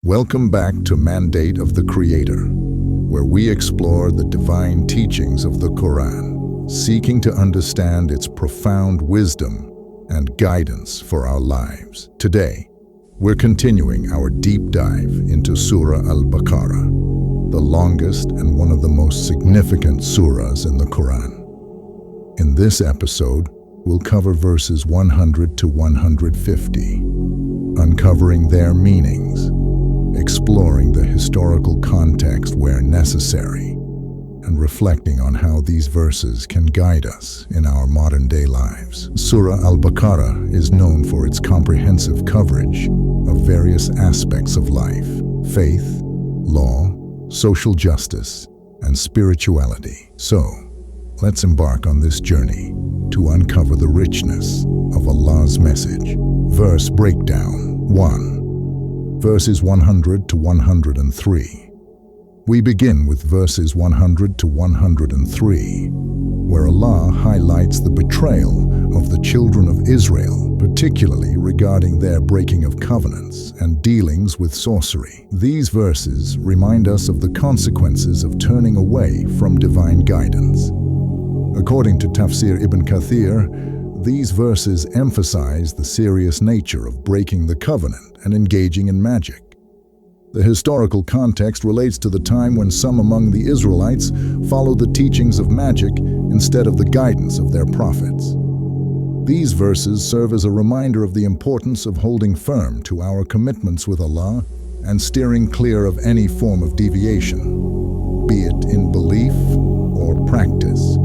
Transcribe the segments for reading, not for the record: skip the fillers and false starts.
Welcome back to Mandate of the Creator, where we explore the divine teachings of the Quran, seeking to understand its profound wisdom and guidance for our lives. Today, we're continuing our deep dive into Surah Al-Baqarah, the longest and one of the most significant surahs in the Quran. In this episode, we'll cover verses 100 to 150, uncovering their meanings, exploring the historical context where necessary, and reflecting on how these verses can guide us in our modern-day lives. Surah Al-Baqarah is known for its comprehensive coverage of various aspects of life: faith, law, social justice, and spirituality. So, let's embark on this journey to uncover the richness of Allah's message. Verse breakdown 1. Verses 100 to 103. We begin with verses 100 to 103, where Allah highlights the betrayal of the children of Israel, particularly regarding their breaking of covenants and dealings with sorcery. These verses remind us of the consequences of turning away from divine guidance. According to Tafsir Ibn Kathir, these verses emphasize the serious nature of breaking the covenant and engaging in magic. The historical context relates to the time when some among the Israelites followed the teachings of magic instead of the guidance of their prophets. These verses serve as a reminder of the importance of holding firm to our commitments with Allah and steering clear of any form of deviation, be it in belief or practice.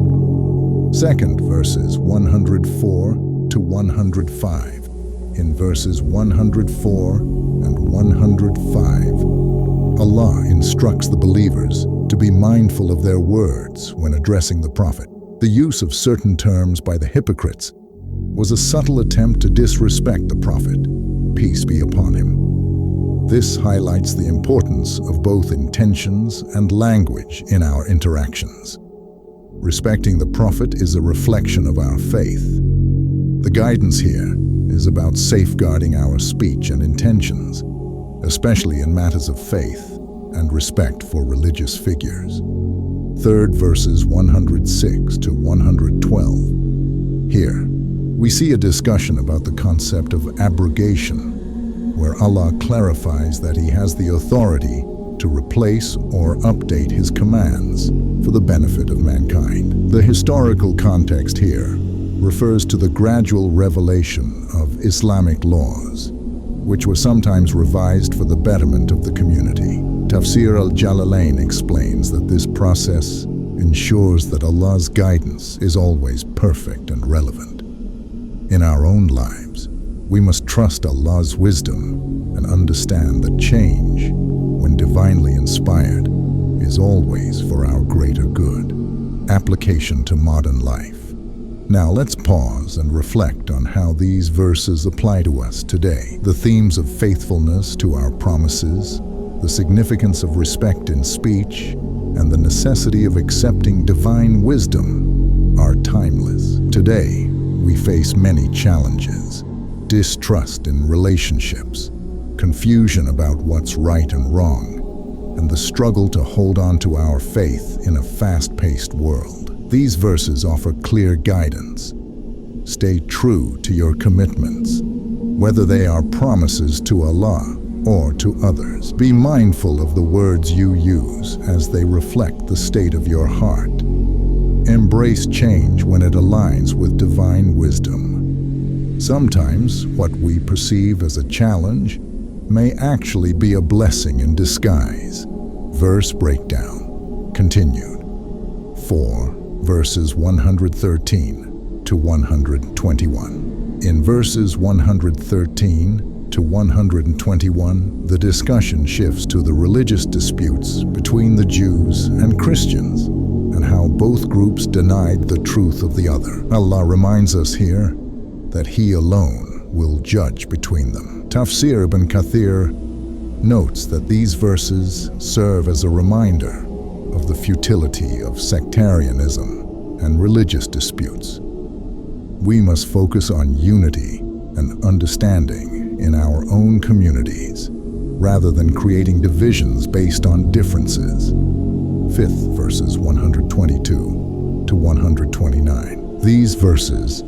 Second, verses 104 to 105. In verses 104 and 105, Allah instructs the believers to be mindful of their words when addressing the Prophet. The use of certain terms by the hypocrites was a subtle attempt to disrespect the Prophet, peace be upon him. This highlights the importance of both intentions and language in our interactions. Respecting the Prophet is a reflection of our faith. The guidance here is about safeguarding our speech and intentions, especially in matters of faith and respect for religious figures. Third, verses 106 to 112. Here, we see a discussion about the concept of abrogation, where Allah clarifies that He has the authority to replace or update His commands for the benefit of mankind. The historical context here refers to the gradual revelation of Islamic laws, which were sometimes revised for the betterment of the community. Tafsir al-Jalalain explains that this process ensures that Allah's guidance is always perfect and relevant. In our own lives, we must trust Allah's wisdom and understand that change, when divinely inspired, is always for our greater good. Application to modern life. Now let's pause and reflect on how these verses apply to us today. The themes of faithfulness to our promises, the significance of respect in speech, and the necessity of accepting divine wisdom are timeless. Today, we face many challenges: distrust in relationships, confusion about what's right and wrong, and the struggle to hold on to our faith in a fast-paced world. These verses offer clear guidance. Stay true to your commitments, whether they are promises to Allah or to others. Be mindful of the words you use as they reflect the state of your heart. Embrace change when it aligns with divine wisdom. Sometimes what we perceive as a challenge may actually be a blessing in disguise. Verse breakdown continued. 4. Verses 113 to 121. In verses 113 to 121, the discussion shifts to the religious disputes between the Jews and Christians and how both groups denied the truth of the other. Allah reminds us here that He alone will judge between them. Tafsir Ibn Kathir notes that these verses serve as a reminder of the futility of sectarianism and religious disputes. We must focus on unity and understanding in our own communities, rather than creating divisions based on differences. 5th, verses 122 to 129. These verses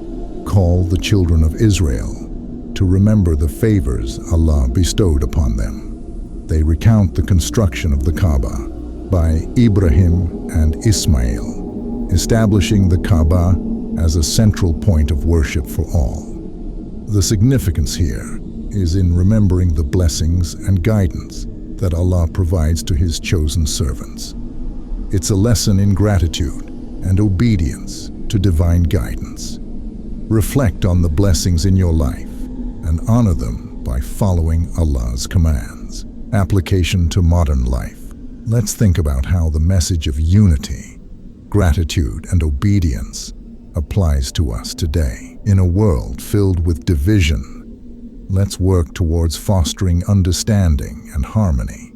call the children of Israel to remember the favors Allah bestowed upon them. They recount the construction of the Kaaba by Ibrahim and Ismail, establishing the Kaaba as a central point of worship for all. The significance here is in remembering the blessings and guidance that Allah provides to His chosen servants. It's a lesson in gratitude and obedience to divine guidance. Reflect on the blessings in your life and honor them by following Allah's commands. Application to modern life. Let's think about how the message of unity, gratitude, and obedience applies to us today. In a world filled with division, let's work towards fostering understanding and harmony.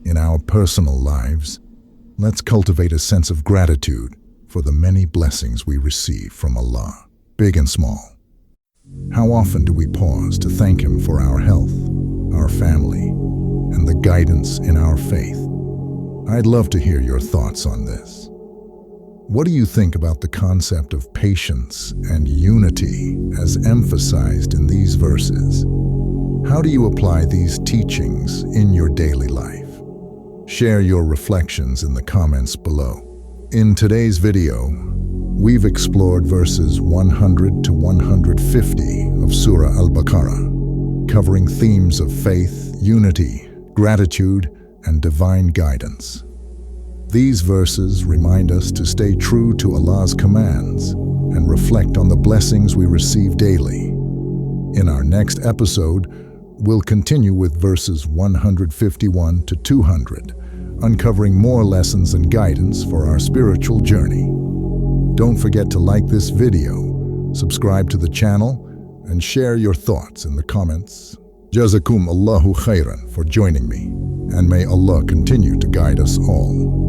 In our personal lives, let's cultivate a sense of gratitude for the many blessings we receive from Allah, big and small. How often do we pause to thank Him for our health, our family, and the guidance in our faith? I'd love to hear your thoughts on this. What do you think about the concept of patience and unity as emphasized in these verses? How do you apply these teachings in your daily life? Share your reflections in the comments below. In today's video, we've explored verses 100 to 150 of Surah Al-Baqarah, covering themes of faith, unity, gratitude, and divine guidance. These verses remind us to stay true to Allah's commands and reflect on the blessings we receive daily. In our next episode, we'll continue with verses 151 to 200, uncovering more lessons and guidance for our spiritual journey. Don't forget to like this video, subscribe to the channel, and share your thoughts in the comments. Jazakum Allahu khairan for joining me, and may Allah continue to guide us all.